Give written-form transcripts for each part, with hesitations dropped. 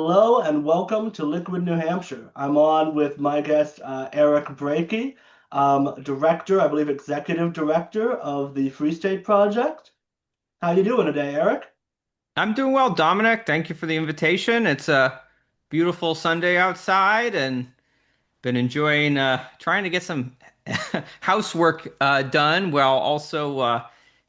Hello and welcome to Liquid New Hampshire. I'm on with my guest Eric Brakey, director, I believe executive director of the Free State Project. How you doing today, Eric? I'm doing well, Dominic. Thank you for the invitation. It's a beautiful Sunday outside and been enjoying trying to get some housework done while also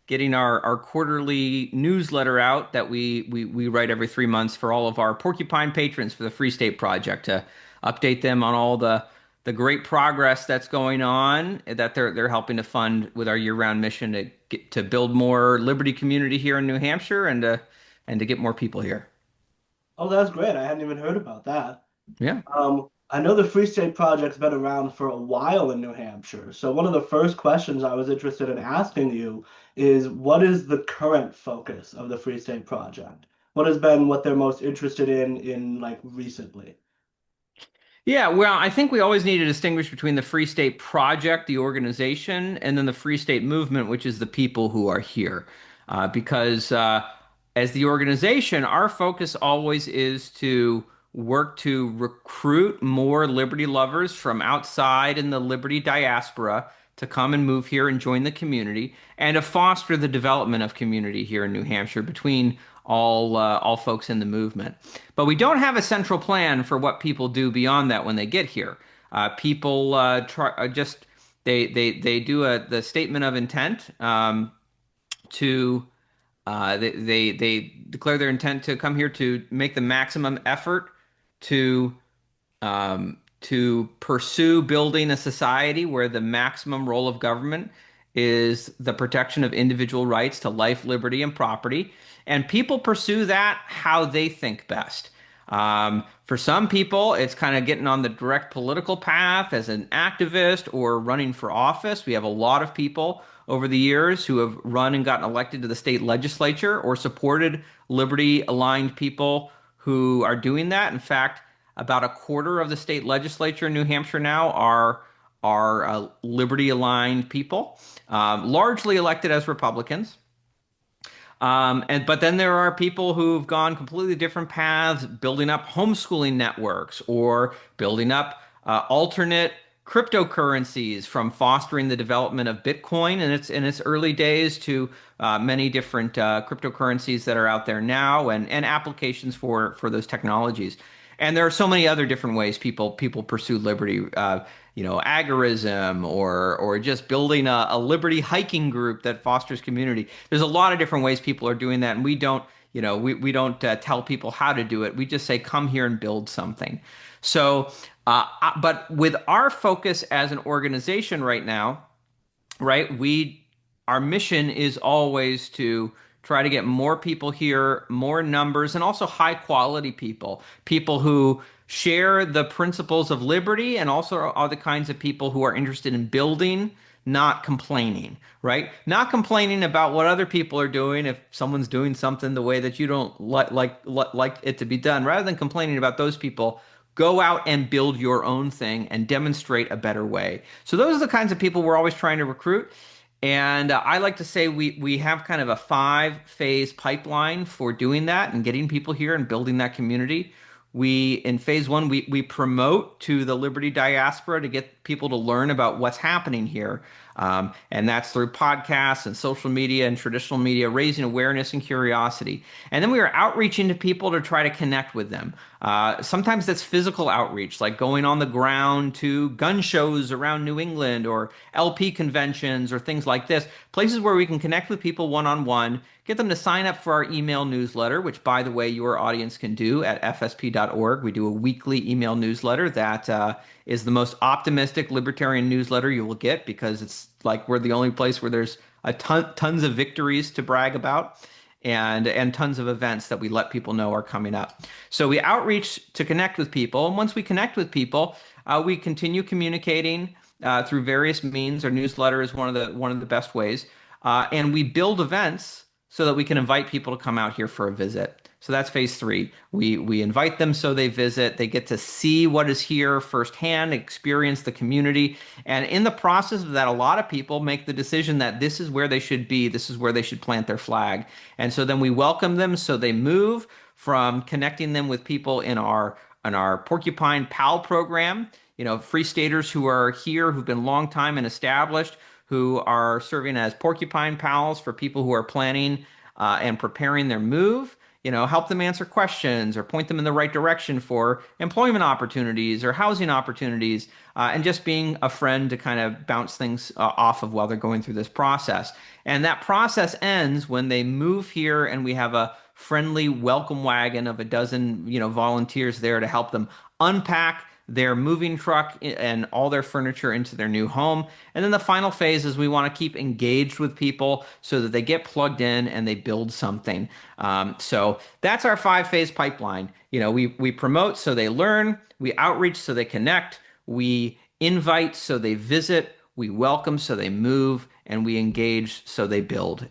getting our quarterly newsletter out that we write every 3 months for all of our Porcupine patrons for the Free State Project to update them on all the great progress that's going on that they're helping to fund with our year-round mission to get to build more Liberty community here in New Hampshire and to get more people here. Oh, that's great. I hadn't even heard about that. Yeah. I know the Free State Project's been around for a while in New Hampshire. So one of the first questions I was interested in asking you is what is the current focus of the Free State Project? What has been what they're most interested in like recently? Yeah, well, I think we always need to distinguish between the Free State Project, the organization, and then the Free State Movement, which is the people who are here. Because as the organization, our focus always is to work to recruit more Liberty lovers from outside in the Liberty diaspora to come and move here and join the community, and to foster the development of community here in New Hampshire between all folks in the movement. But we don't have a central plan for what people do beyond that when they get here. People try just they do the statement of intent to they declare their intent to come here to make the maximum effort to to pursue building a society where the maximum role of government is the protection of individual rights to life, liberty, and property. And people pursue that how they think best. For some people, it's kind of getting on the direct political path as an activist or running for office. We have a lot of people over the years who have run and gotten elected to the state legislature or supported liberty aligned people who are doing that. In fact, about a quarter of the state legislature in New Hampshire now are liberty aligned people, largely elected as Republicans. And but then there are people who've gone completely different paths, building up homeschooling networks or building up alternate cryptocurrencies, from fostering the development of Bitcoin in its early days to many different cryptocurrencies that are out there now, and applications for those technologies. And there are so many other different ways people pursue liberty. Agorism or just building a liberty hiking group that fosters community. There's a lot of different ways people are doing that, and we don't tell people how to do it. We just say, come here and build something. But with our focus as an organization right now, right, our mission is always to try to get more people here, more numbers, and also high quality people who share the principles of liberty and also are the kinds of people who are interested in building, not complaining, right? Not complaining about what other people are doing if someone's doing something the way that you don't like it to be done. Rather than complaining about those people, go out and build your own thing and demonstrate a better way. So those are the kinds of people we're always trying to recruit. And I like to say we have kind of a 5-phase pipeline for doing that and getting people here and building that community. In phase one, we promote to the Liberty diaspora to get people to learn about what's happening here. And that's through podcasts and social media and traditional media, raising awareness and curiosity. And then we are outreaching to people to try to connect with them. Sometimes that's physical outreach, like going on the ground to gun shows around New England or LP conventions or things like this, places where we can connect with people one-on-one, get them to sign up for our email newsletter, which, by the way, your audience can do at fsp.org. We do a weekly email newsletter that is the most optimistic libertarian newsletter you will get, because it's like we're the only place where there's tons of victories to brag about, and tons of events that we let people know are coming up. So we outreach to connect with people, and once we connect with people, we continue communicating through various means. Our newsletter is one of the best ways, and we build events so that we can invite people to come out here for a visit. So that's phase three. We invite them so they visit, they get to see what is here firsthand, experience the community. And in the process of that, a lot of people make the decision that this is where they should be, this is where they should plant their flag. And so then we welcome them so they move from connecting them with people in our Porcupine Pal program, free staters who are here, who've been long time and established, who are serving as Porcupine Pals for people who are planning and preparing their move. Help them answer questions or point them in the right direction for employment opportunities or housing opportunities, and just being a friend to kind of bounce things off of while they're going through this process. And that process ends when they move here and we have a friendly welcome wagon of a dozen, volunteers there to help them unpack their moving truck and all their furniture into their new home. And then the final phase is we want to keep engaged with people so that they get plugged in and they build something. So that's our 5 phase pipeline. We promote so they learn, we outreach so they connect, we invite so they visit, we welcome so they move, and we engage so they build.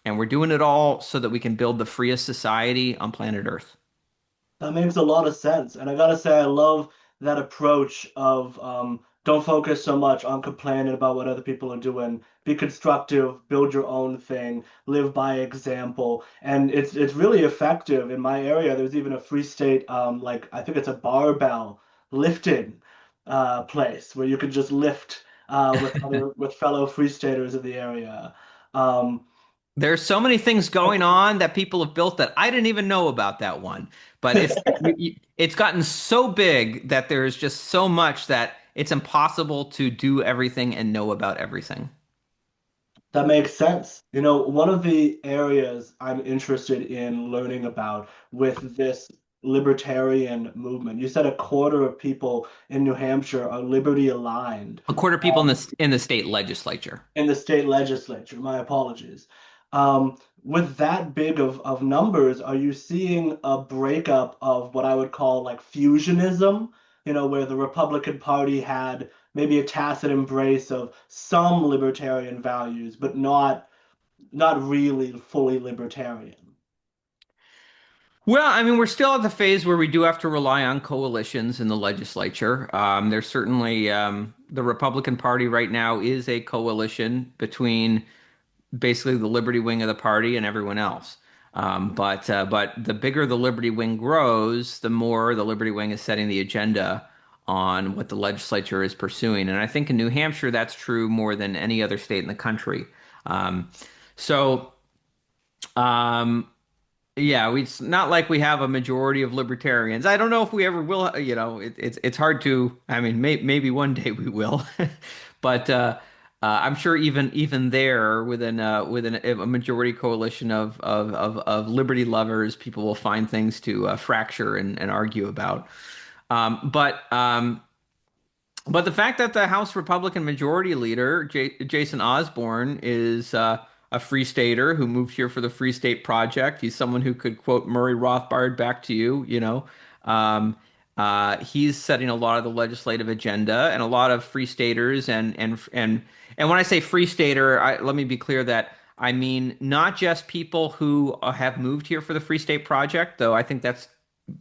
And we're doing it all so that we can build the freest society on planet Earth. That makes a lot of sense. And I gotta say, I love that approach of don't focus so much on complaining about what other people are doing. Be constructive, build your own thing, live by example. And it's really effective. In my area, there's even a Free State, like I think it's a barbell lifting place where you could just lift with fellow Free Staters in the area. Um, There's so many things going on that people have built that I didn't even know about that one. But it's gotten so big that there's just so much that it's impossible to do everything and know about everything. That makes sense. One of the areas I'm interested in learning about with this libertarian movement, you said a quarter of people in New Hampshire are liberty aligned. A quarter of people in the state legislature. In the state legislature. My apologies. With that big of numbers, are you seeing a breakup of what I would call like fusionism? Where the Republican Party had maybe a tacit embrace of some libertarian values, but not really fully libertarian. Well, I mean, we're still at the phase where we do have to rely on coalitions in the legislature. There's certainly the Republican Party right now is a coalition between basically the Liberty wing of the party and everyone else. But the bigger the Liberty wing grows, the more the Liberty wing is setting the agenda on what the legislature is pursuing. And I think in New Hampshire, that's true more than any other state in the country. Um, so. Um, yeah, it's not like we have a majority of libertarians. I don't know if we ever will. It's hard to. I mean, maybe one day we will, but I'm sure even there, within a majority coalition of liberty lovers, people will find things to fracture and argue about. Um, but um, but the fact that the House Republican Majority Leader, Jason Osborne, is a Free Stater who moved here for the Free State Project. He's someone who could quote Murray Rothbard back to you. He's setting a lot of the legislative agenda, and a lot of Free Staters and when I say Free Stater, let me be clear that I mean not just people who have moved here for the Free State Project, though I think that's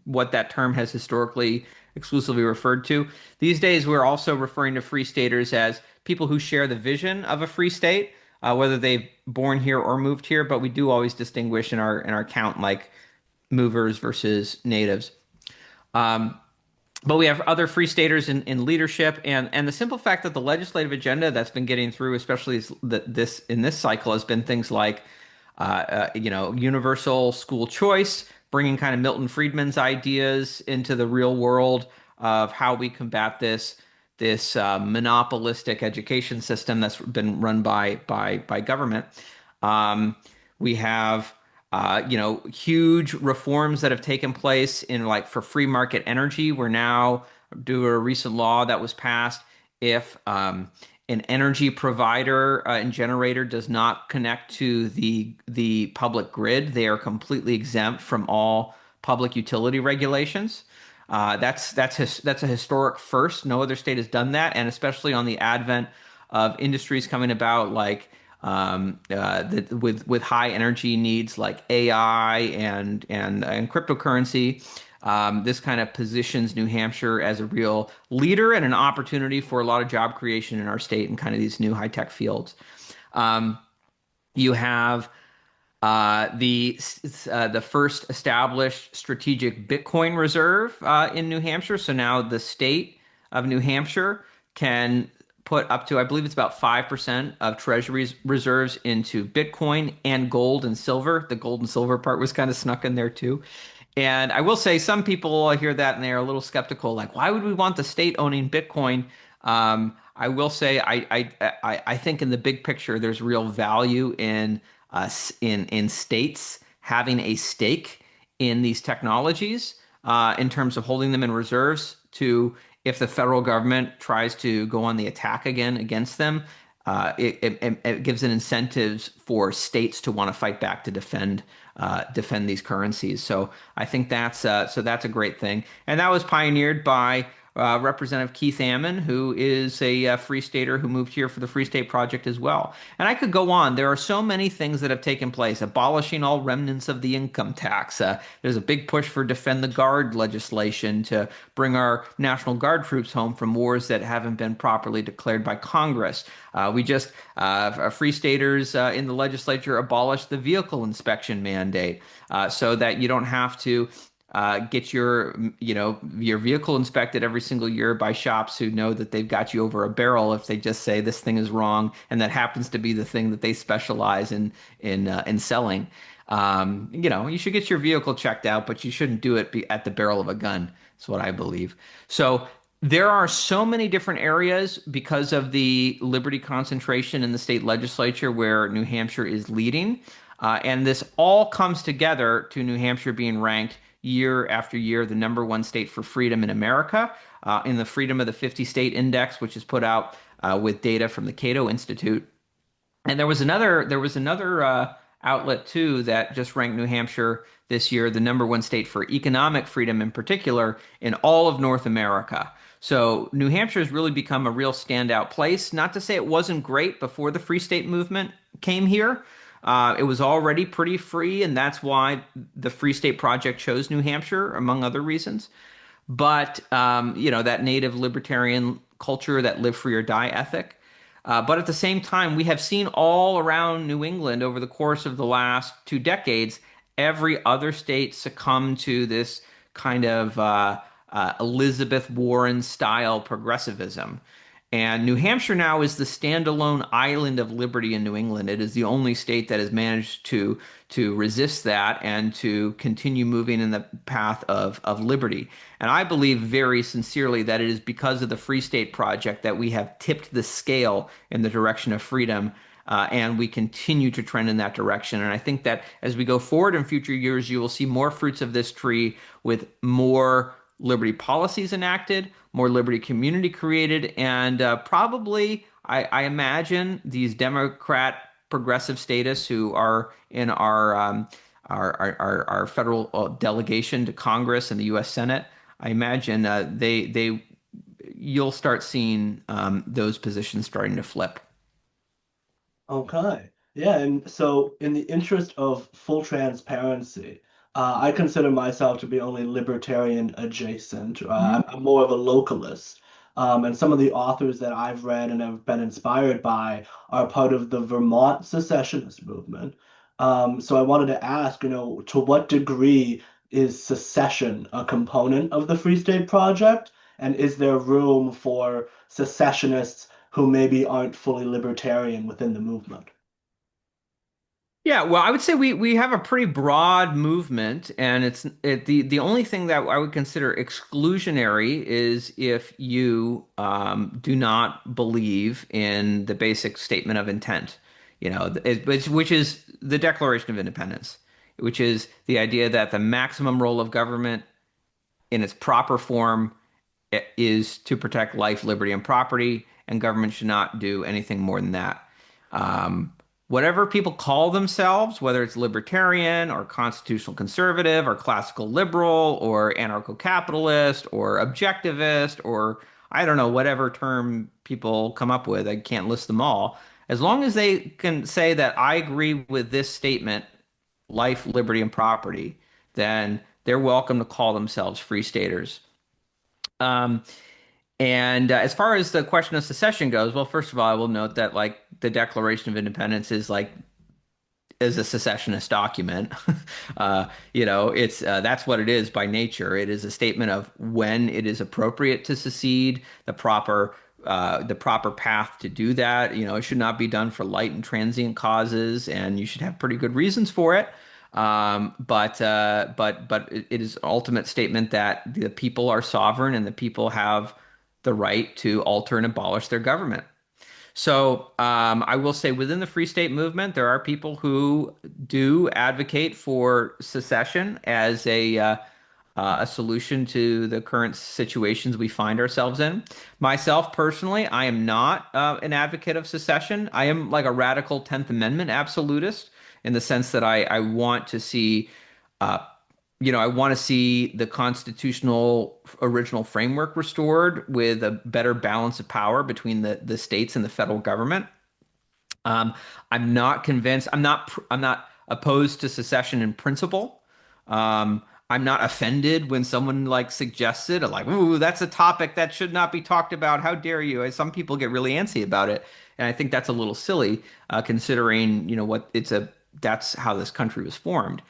what that term has historically exclusively referred to. These days, we're also referring to free staters as people who share the vision of a free state, whether they've born here or moved here. But we do always distinguish in our count like movers versus natives. Um, but we have other free staters in leadership, and the simple fact that the legislative agenda that's been getting through, especially this in this cycle, has been things like universal school choice, bringing kind of Milton Friedman's ideas into the real world of how we combat this monopolistic education system that's been run by government. We have huge reforms that have taken place in like for free market energy. We're now due to a recent law that was passed. If an energy provider and generator does not connect to the public grid, they are completely exempt from all public utility regulations. That's a historic first. No other state has done that, and especially on the advent of industries coming about like with high energy needs like AI and cryptocurrency. This kind of positions New Hampshire as a real leader and an opportunity for a lot of job creation in our state and kind of these new high tech fields. You have The first established strategic Bitcoin reserve in New Hampshire. So now the state of New Hampshire can put up to, I believe it's about 5% of Treasury's reserves into Bitcoin and gold and silver. The gold and silver part was kind of snuck in there too. And I will say some people hear that and they're a little skeptical, like, why would we want the state owning Bitcoin? I will say I think in the big picture, there's real value in in states having a stake in these technologies in terms of holding them in reserves to if the federal government tries to go on the attack again against them, it gives an incentives for states to want to fight back to defend these currencies. So I think that's a great thing, and that was pioneered by Representative Keith Ammon, who is a Free Stater who moved here for the Free State Project as well. And I could go on. There are so many things that have taken place. Abolishing all remnants of the income tax. There's a big push for Defend the Guard legislation to bring our National Guard troops home from wars that haven't been properly declared by Congress. Free Staters in the legislature abolished the vehicle inspection mandate so that you don't have to get your vehicle inspected every single year by shops who know that they've got you over a barrel if they just say this thing is wrong, and that happens to be the thing that they specialize in selling. You should get your vehicle checked out, but you shouldn't do it at the barrel of a gun. Is what I believe. So there are so many different areas because of the liberty concentration in the state legislature where New Hampshire is leading. And this all comes together to New Hampshire being ranked year after year the number one state for freedom in America in the Freedom of the 50 State Index, which is put out with data from the Cato Institute. And there was another outlet too that just ranked New Hampshire this year the number one state for economic freedom in particular in all of North America. So New Hampshire has really become a real standout place. Not to say it wasn't great before the Free State movement came here. It was already pretty free, and that's why the Free State Project chose New Hampshire, among other reasons. But that native libertarian culture, that live free or die ethic. But at the same time, we have seen all around New England over the course of the last 2 decades, every other state succumb to this kind of Elizabeth Warren style progressivism. And New Hampshire now is the standalone island of liberty in New England. It is the only state that has managed to resist that and to continue moving in the path of liberty. And I believe very sincerely that it is because of the Free State Project that we have tipped the scale in the direction of freedom, and we continue to trend in that direction. And I think that as we go forward in future years, you will see more fruits of this tree with more liberty policies enacted, more liberty community created, and probably, I imagine, these Democrat progressive statists who are in our federal delegation to Congress and the U.S. Senate. I imagine you'll start seeing those positions starting to flip. Okay. Yeah, and so in the interest of full transparency, I consider myself to be only libertarian adjacent. I'm more of a localist. And some of the authors that I've read and have been inspired by are part of the Vermont secessionist movement. So I wanted to ask, to what degree is secession a component of the Free State Project? And is there room for secessionists who maybe aren't fully libertarian within the movement? Yeah, well, I would say we have a pretty broad movement, and the only thing that I would consider exclusionary is if you do not believe in the basic statement of intent, which is the Declaration of Independence, which is the idea that the maximum role of government in its proper form is to protect life, liberty, and property, and government should not do anything more than that. Um, Whatever people call themselves, whether it's libertarian or constitutional conservative or classical liberal or anarcho-capitalist or objectivist or I don't know, whatever term people come up with, I can't list them all. As long as they can say that I agree with this statement, life, liberty, and property, then they're welcome to call themselves free staters. Um, and as far as the question of secession goes, well, first of all, I will note that like the Declaration of Independence is like is a secessionist document. It's that's what it is by nature. It is a statement of when it is appropriate to secede, the proper path to do that. It should not be done for light and transient causes, and you should have pretty good reasons for it. But it is an ultimate statement that the people are sovereign and the people have the right to alter and abolish their government. So I will say within the Free State movement, there are people who do advocate for secession as a solution to the current situations we find ourselves in. Myself personally, I am not an advocate of secession. I am like a radical 10th Amendment absolutist in the sense that I want to see uh, I want to see the constitutional original framework restored with a better balance of power between the states and the federal government. Um, I'm not convinced. I'm not opposed to secession in principle. I'm not offended when someone like suggests it, or like, "Ooh, that's a topic that should not be talked about. How dare you?" Some people get really antsy about it, and I think that's a little silly, considering what it's a. That's how this country was formed.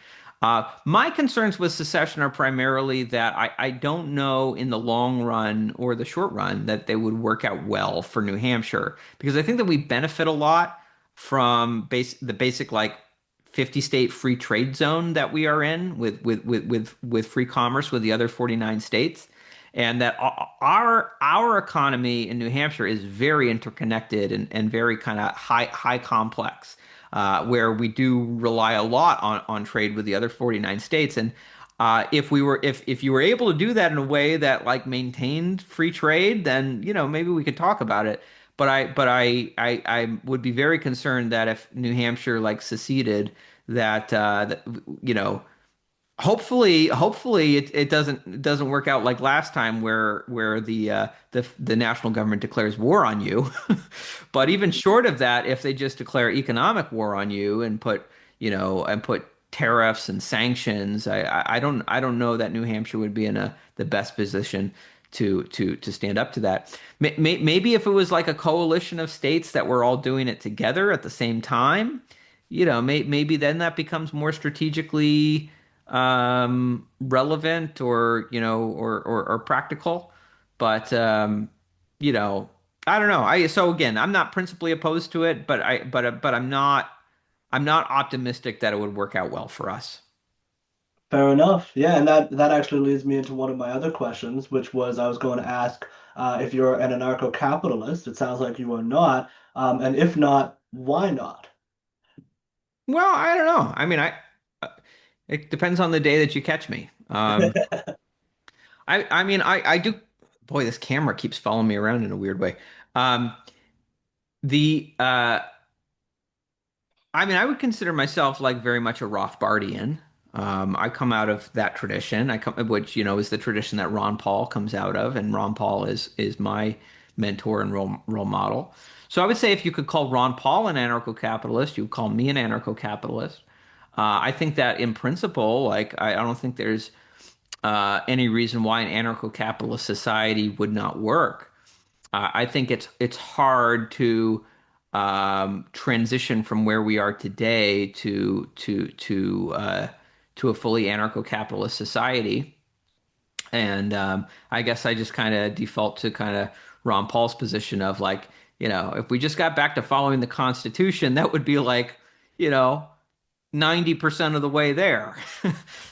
My concerns with secession are primarily that I don't know in the long run or the short run that they would work out well for New Hampshire because I think that we benefit a lot from the basic like 50 state free trade zone that we are in with free commerce with the other 49 states and that our economy in New Hampshire is very interconnected and very kind of high complex where we do rely a lot on trade with the other 49 states. And if you were able to do that in a way that like maintained free trade, then maybe we could talk about it. But I would be very concerned that if New Hampshire like seceded, that you know hopefully it doesn't work out like last time where the national government declares war on you. But even short of that, if they just declare economic war on you and put tariffs and sanctions, I don't know that New Hampshire would be in the best position to stand up to that. Maybe if it was like a coalition of states that were all doing it together at the same time, maybe then that becomes more strategically relevant or practical. But you know, I don't know. So again, I'm not principally opposed to it, but I'm not optimistic that it would work out well for us. Fair enough. Yeah, and that actually leads me into one of my other questions, which was I was going to ask if you're an anarcho-capitalist. It sounds like you are not. And if not, why not? Well, I don't know. I mean, it depends on the day that you catch me. I mean, I do. Boy, this camera keeps following me around in a weird way. Um, the I mean, I would consider myself like very much a Rothbardian. I come out of that tradition. Which is the tradition that Ron Paul comes out of, and Ron Paul is my mentor and role model. So I would say if you could call Ron Paul an anarcho-capitalist, you would call me an anarcho-capitalist. I think that in principle, like I don't think there's any reason why an anarcho-capitalist society would not work. I think it's hard to transition from where we are today to a fully anarcho-capitalist society. And I guess I just kind of default to kind of Ron Paul's position of like, if we just got back to following the Constitution, that would be like, you know, 90% of the way there.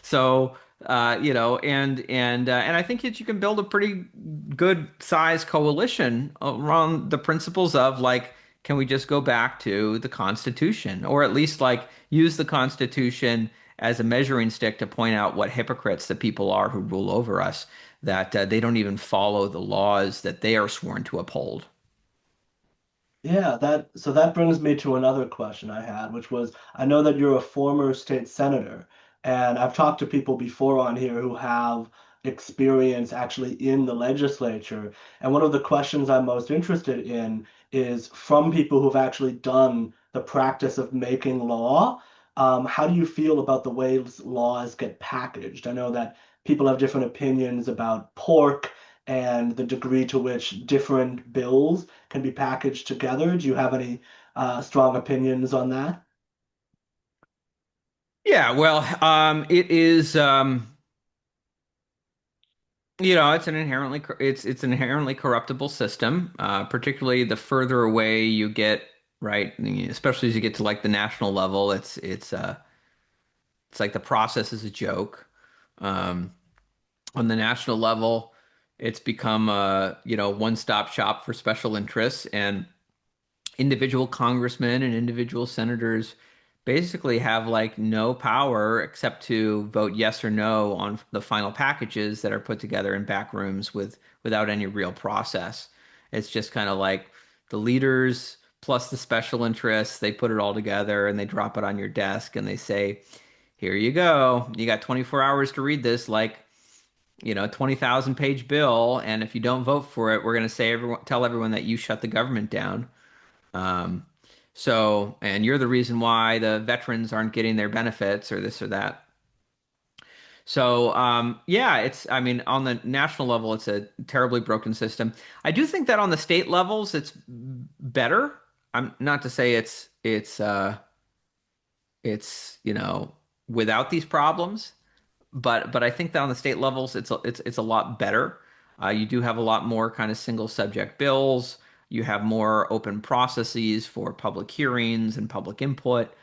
So, and I think that you can build a pretty good size coalition around the principles of like, can we just go back to the Constitution, or at least like use the Constitution as a measuring stick to point out what hypocrites the people are who rule over us, that they don't even follow the laws that they are sworn to uphold. Yeah, that brings me to another question I had, which was I know that you're a former state senator, and I've talked to people before on here who have experience actually in the legislature. And one of the questions I'm most interested in is from people who've actually done the practice of making law. How do you feel about the way laws get packaged? I know that people have different opinions about pork and the degree to which different bills can be packaged together. Do you have any strong opinions on that? Yeah, well, it is, it's an it's an inherently corruptible system, particularly the further away you get, right? Especially as you get to like the national level, it's like the process is a joke. Um, on the national level, it's become a, one-stop shop for special interests, and individual congressmen and individual senators basically have like no power except to vote yes or no on the final packages that are put together in back rooms without any real process. It's just kind of like the leaders plus the special interests, they put it all together and they drop it on your desk and they say, "Here you go. You got 24 hours to read this like, 20,000 page bill, and if you don't vote for it, we're going to tell everyone that you shut the government down." Um, and you're the reason why the veterans aren't getting their benefits or this or that. Yeah, I mean, on the national level, it's a terribly broken system. I do think that on the state levels, it's better. I'm not to say it's, without these problems, but I think that on the state levels, it's a lot better. You do have a lot more kind of single subject bills. You have more open processes for public hearings and public input.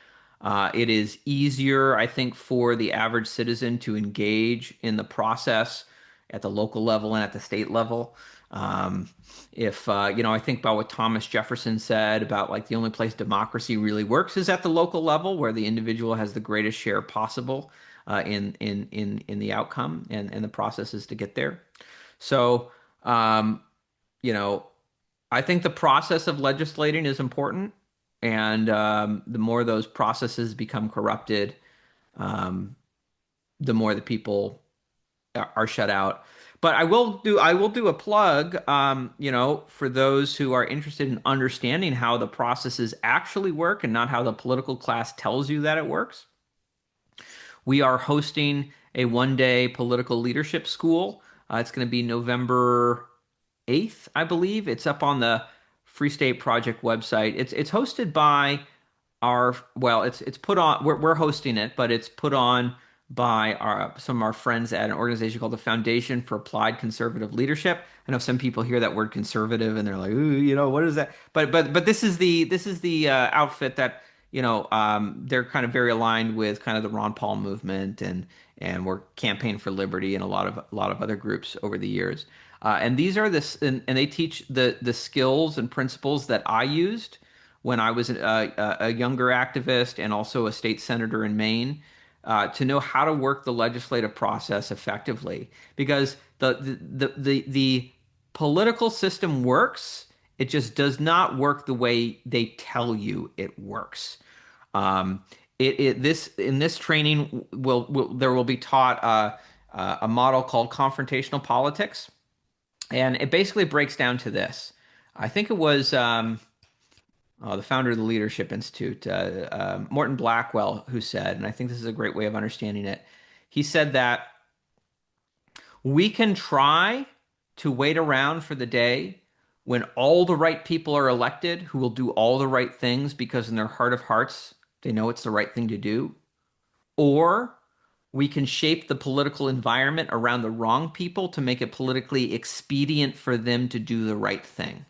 It is easier, I think, for the average citizen to engage in the process at the local level and at the state level. Um, if I think about what Thomas Jefferson said about like the only place democracy really works is at the local level, where the individual has the greatest share possible in the outcome and the processes to get there. So, um, you know, I think the process of legislating is important, and the more those processes become corrupted, um, the more the people are shut out. But I will do a plug, for those who are interested in understanding how the processes actually work and not how the political class tells you that it works. We are hosting a one-day political leadership school. It's going to be November 8th, I believe. It's up on the Free State Project website. It's hosted by it's put on, we're hosting it, but it's put on by some of our friends at an organization called the Foundation for Applied Conservative Leadership. I know some people hear that word conservative and they're like, ooh, what is that? But this is the outfit that, they're kind of very aligned with kind of the Ron Paul movement, and we're Campaign for Liberty and a lot of other groups over the years. And these are this and they teach the skills and principles that I used when I was a younger activist and also a state senator in Maine, to know how to work the legislative process effectively. Because the political system works, it just does not work the way they tell you it works. Um, this in this training there will be taught a model called confrontational politics, and it basically breaks down to this. I think it was. The founder of the Leadership Institute, Morton Blackwell, who said, and I think this is a great way of understanding it. He said that we can try to wait around for the day when all the right people are elected who will do all the right things because in their heart of hearts, they know it's the right thing to do. Or we can shape the political environment around the wrong people to make it politically expedient for them to do the right thing.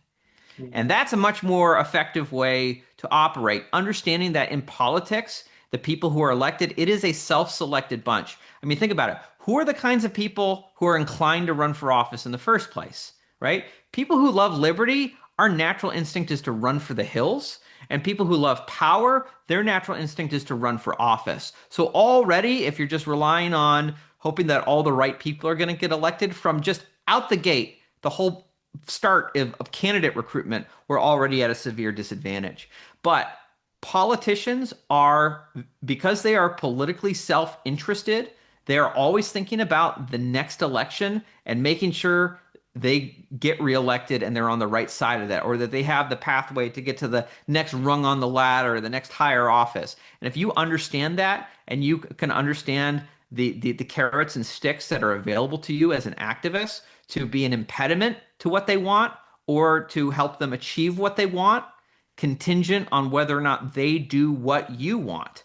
And that's a much more effective way to operate, understanding that in politics, the people who are elected, it is a self-selected bunch. I mean, think about it. Who are the kinds of people who are inclined to run for office in the first place, right? People who love liberty, our natural instinct is to run for the hills. And people who love power, their natural instinct is to run for office. So already, if you're just relying on hoping that all the right people are going to get elected from just out the gate, the whole start of candidate recruitment, we're already at a severe disadvantage. But politicians are, because they are politically self-interested, they are always thinking about the next election and making sure they get reelected and they're on the right side of that, or that they have the pathway to get to the next rung on the ladder, the next higher office. And if you understand that and you can understand the carrots and sticks that are available to you as an activist to be an impediment to what they want or to help them achieve what they want, contingent on whether or not they do what you want,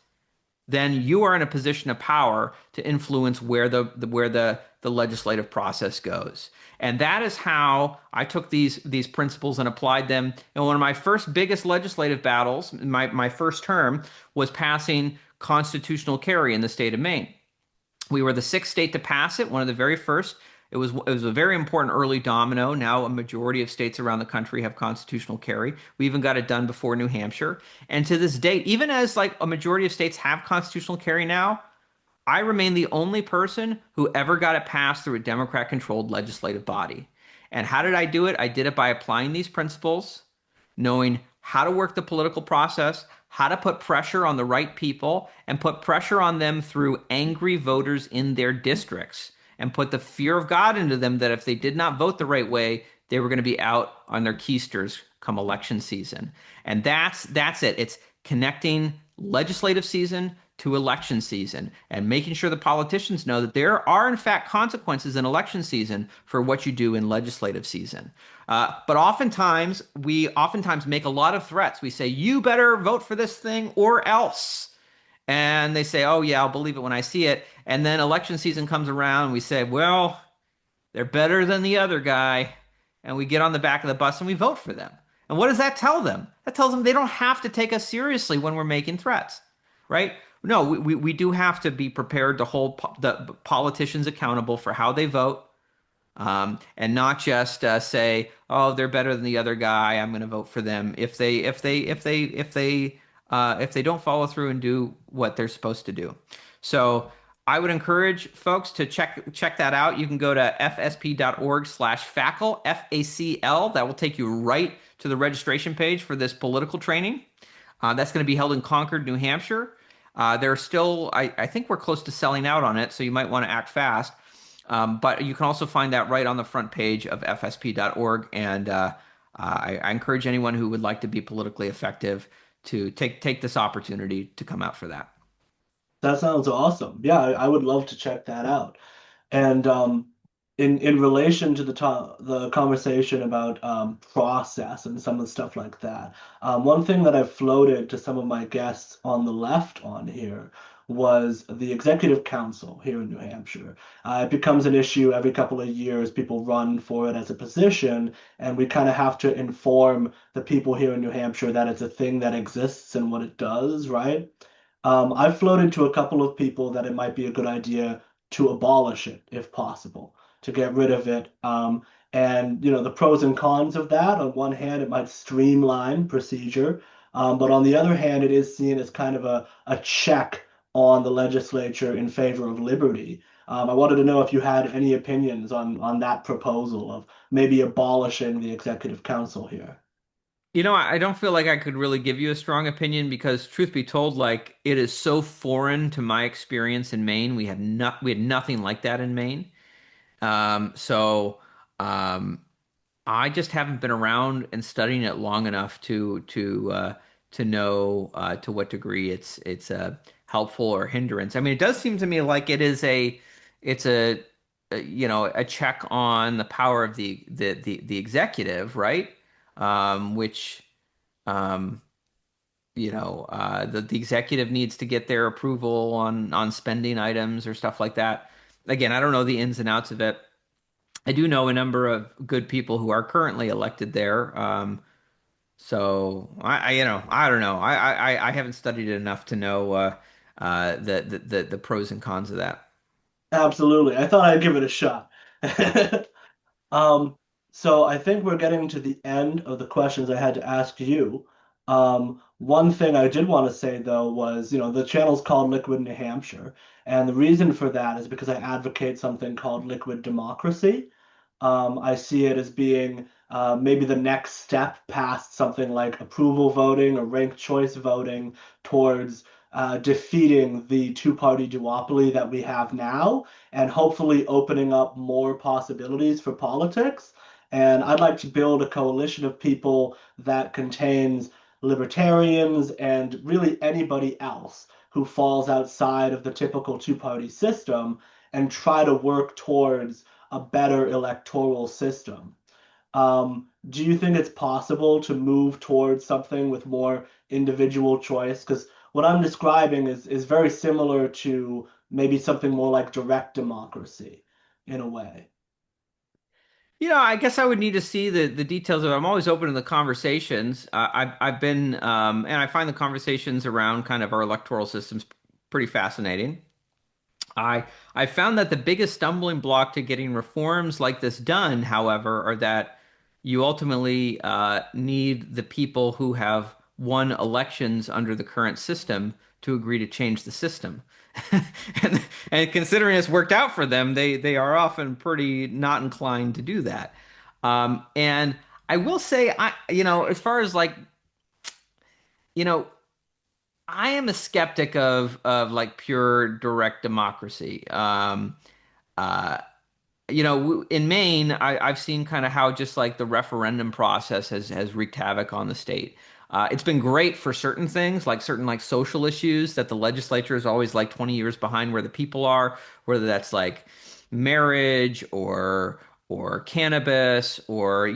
then you are in a position of power to influence where the legislative process goes. And that is how I took these principles and applied them. And one of my first biggest legislative battles, my first term, was passing constitutional carry in the state of Maine. We were the sixth state to pass it, one of the very first. It was a very important early domino. Now a majority of states around the country have constitutional carry. We even got it done before New Hampshire. And to this date, even as like a majority of states have constitutional carry now, I remain the only person who ever got it passed through a Democrat controlled legislative body. And how did I do it? I did it by applying these principles, knowing how to work the political process, how to put pressure on the right people, and put pressure on them through angry voters in their districts, and put the fear of God into them that if they did not vote the right way, they were going to be out on their keisters come election season. And that's it. It's connecting legislative season to election season and making sure the politicians know that there are in fact consequences in election season for what you do in legislative season. But oftentimes make a lot of threats. We say, you better vote for this thing or else. And they say, oh, yeah, I'll believe it when I see it. And then election season comes around and we say, well, they're better than the other guy. And we get on the back of the bus and we vote for them. And what does that tell them? That tells them they don't have to take us seriously when we're making threats, right? No, we do have to be prepared to hold the politicians accountable for how they vote, and not just say, "Oh, they're better than the other guy. I'm going to vote for them." If they don't follow through and do what they're supposed to do. So I would encourage folks to check that out. You can go to fsp.org/facl, FACL. That will take you right to the registration page for this political training. That's going to be held in Concord, New Hampshire. There are still, I think we're close to selling out on it, so you might want to act fast. But you can also find that right on the front page of fsp.org. And I encourage anyone who would like to be politically effective to take this opportunity to come out for that. That sounds awesome. Yeah, I would love to check that out. And in relation to the conversation about process and some of the stuff like that, one thing that I've floated to some of my guests on the left on here was the executive council here in New Hampshire. It becomes an issue every couple of years. People run for it as a position, and we kind of have to inform the people here in New Hampshire that it's a thing that exists and what it does, right? I've floated to a couple of people that it might be a good idea to abolish it if possible, to get rid of it. And the pros and cons of that, on one hand, it might streamline procedure, but on the other hand, it is seen as kind of a check on the legislature in favor of liberty. I wanted to know if you had any opinions on that proposal of maybe abolishing the executive council here. I don't feel like I could really give you a strong opinion because, truth be told, like it is so foreign to my experience in Maine. We had nothing like that in Maine. So I just haven't been around and studying it long enough to know to what degree it's helpful or hindrance. I mean, it does seem to me like it's a check on the power of the executive, right? Which um, the executive needs to get their approval on spending items or stuff like that. Again, I don't know the ins and outs of it. I do know a number of good people who are currently elected there. So I don't know. I haven't studied it enough to know the pros and cons of that. Absolutely. I thought I'd give it a shot. Um, so I think we're getting to the end of the questions I had to ask you. One thing I did want to say though was, the channel's called Liquid New Hampshire, and the reason for that is because I advocate something called liquid democracy. I see it as being maybe the next step past something like approval voting or ranked choice voting towards defeating the two-party duopoly that we have now and hopefully opening up more possibilities for politics. And I'd like to build a coalition of people that contains libertarians and really anybody else who falls outside of the typical two-party system and try to work towards a better electoral system. Do you think it's possible to move towards something with more individual choice? Because what I'm describing is very similar to maybe something more like direct democracy in a way. I guess I would need to see the details of it. I'm always open to the conversations. I've been and I find the conversations around kind of our electoral systems pretty fascinating. I I found that the biggest stumbling block to getting reforms like this done, however, are that you ultimately need the people who have won elections under the current system to agree to change the system. And and considering it's worked out for them, they are often pretty not inclined to do that. And I will say, as far as like, you know, I am a skeptic of like pure direct democracy. Uh, in Maine, I've seen kind of how just like the referendum process has wreaked havoc on the state. It's been great for certain things, like certain like social issues that the legislature is always like 20 years behind where the people are, whether that's like marriage or cannabis or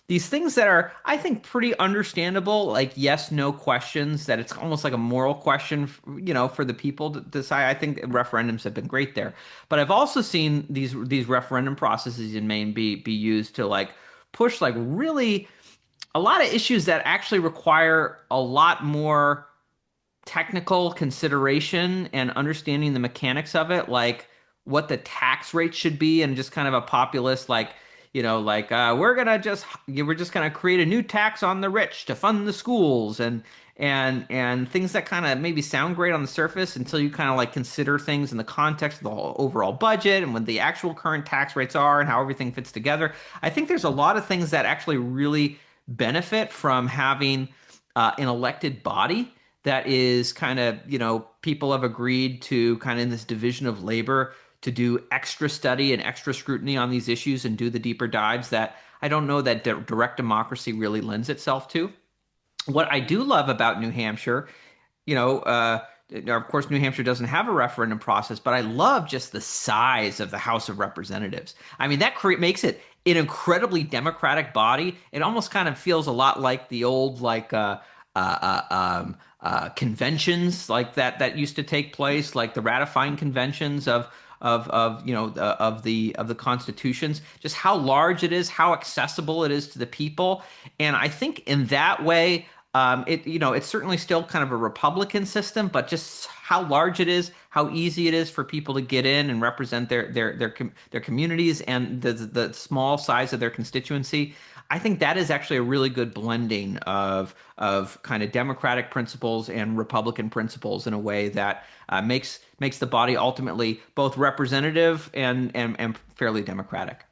these things that are, I think, pretty understandable, like yes, no questions, that it's almost like a moral question, for the people to decide. I think referendums have been great there. But I've also seen these referendum processes in Maine be used to like push like really a lot of issues that actually require a lot more technical consideration and understanding the mechanics of it, like what the tax rate should be, and just kind of a populist like, we're just gonna create a new tax on the rich to fund the schools and things that kind of maybe sound great on the surface until you kind of like consider things in the context of the whole overall budget and what the actual current tax rates are and how everything fits together. I think there's a lot of things that actually really benefit from having an elected body that is kind of, people have agreed to kind of in this division of labor to do extra study and extra scrutiny on these issues and do the deeper dives that I don't know that direct democracy really lends itself to. What I do love about New Hampshire, you know, uh, of course, New Hampshire doesn't have a referendum process, but I love just the size of the House of Representatives. I mean, that makes it an incredibly democratic body. It almost kind of feels a lot like the old, like, conventions like that used to take place, like the ratifying conventions of the constitutions, just how large it is, how accessible it is to the people. And I think in that way, it's certainly still kind of a Republican system, but just how large it is, how easy it is for people to get in and represent their communities and the small size of their constituency. I think that is actually a really good blending of kind of democratic principles and Republican principles in a way that makes the body ultimately both representative and fairly democratic.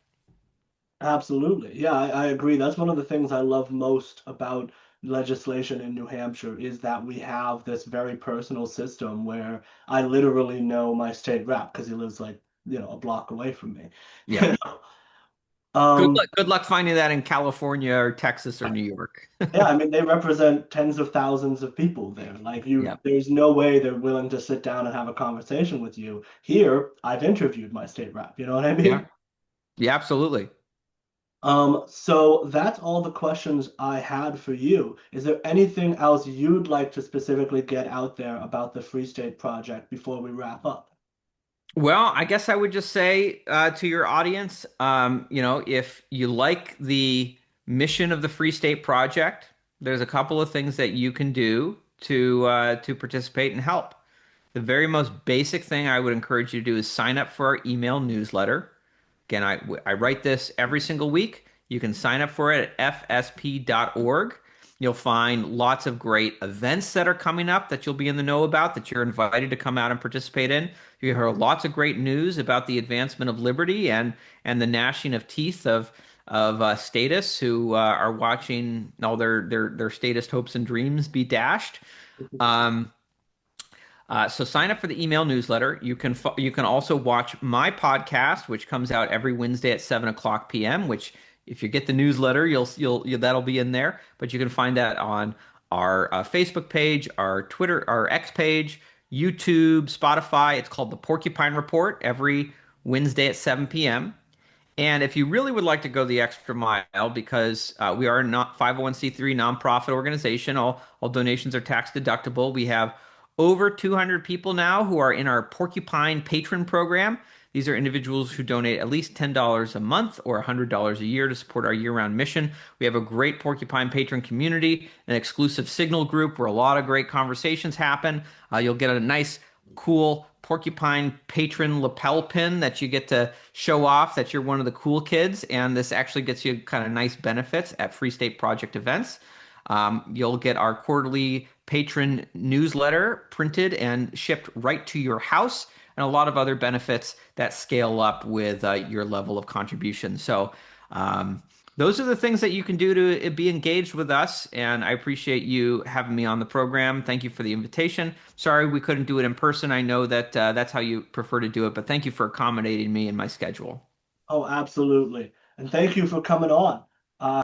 Absolutely. Yeah, I agree. That's one of the things I love most about legislation in New Hampshire is that we have this very personal system where I literally know my state rep because he lives like, a block away from me. Yeah. Good Um, luck. Good luck finding that in California or Texas or New York. yeah, I mean they represent tens of thousands of people there. Like Yeah. there's no way they're willing to sit down and have a conversation with you. Here, I've interviewed my state rep, you know what I Yeah. mean? Yeah, absolutely. So that's all the questions I had for you. Is there anything else you'd like to specifically get out there about the Free State Project before we wrap up? Well, I guess I would just say to your audience, if you like the mission of the Free State Project, there's a couple of things that you can do to participate and help. The very most basic thing I would encourage you to do is sign up for our email newsletter. Again, I write this every single week. You can sign up for it at fsp.org. You'll find lots of great events that are coming up that you'll be in the know about, that you're invited to come out and participate in. You hear lots of great news about the advancement of liberty and the gnashing of teeth of statists who are watching all their statist hopes and dreams be dashed. Um, so sign up for the email newsletter. You can also watch my podcast, which comes out every Wednesday at 7 o'clock p.m. Which, if you get the newsletter, that'll be in there. But you can find that on our Facebook page, our Twitter, our X page, YouTube, Spotify. It's called the Porcupine Report every Wednesday at 7 p.m. And if you really would like to go the extra mile, because we are not 501(c)(3) nonprofit organization, all donations are tax deductible. We have over 200 people now who are in our Porcupine Patron Program. These are individuals who donate at least $10 a month or $100 a year to support our year-round mission. We have a great Porcupine Patron community, an exclusive Signal group where a lot of great conversations happen. You'll get a nice cool porcupine patron lapel pin that you get to show off that you're one of the cool kids. And this actually gets you kind of nice benefits at Free State Project events. You'll get our quarterly patron newsletter printed and shipped right to your house, and a lot of other benefits that scale up with your level of contribution. So, those are the things that you can do to be engaged with us. And I appreciate you having me on the program. Thank you for the invitation. Sorry we couldn't do it in person. I know that that's how you prefer to do it, but thank you for accommodating me in my schedule. Oh, absolutely. And thank you for coming on.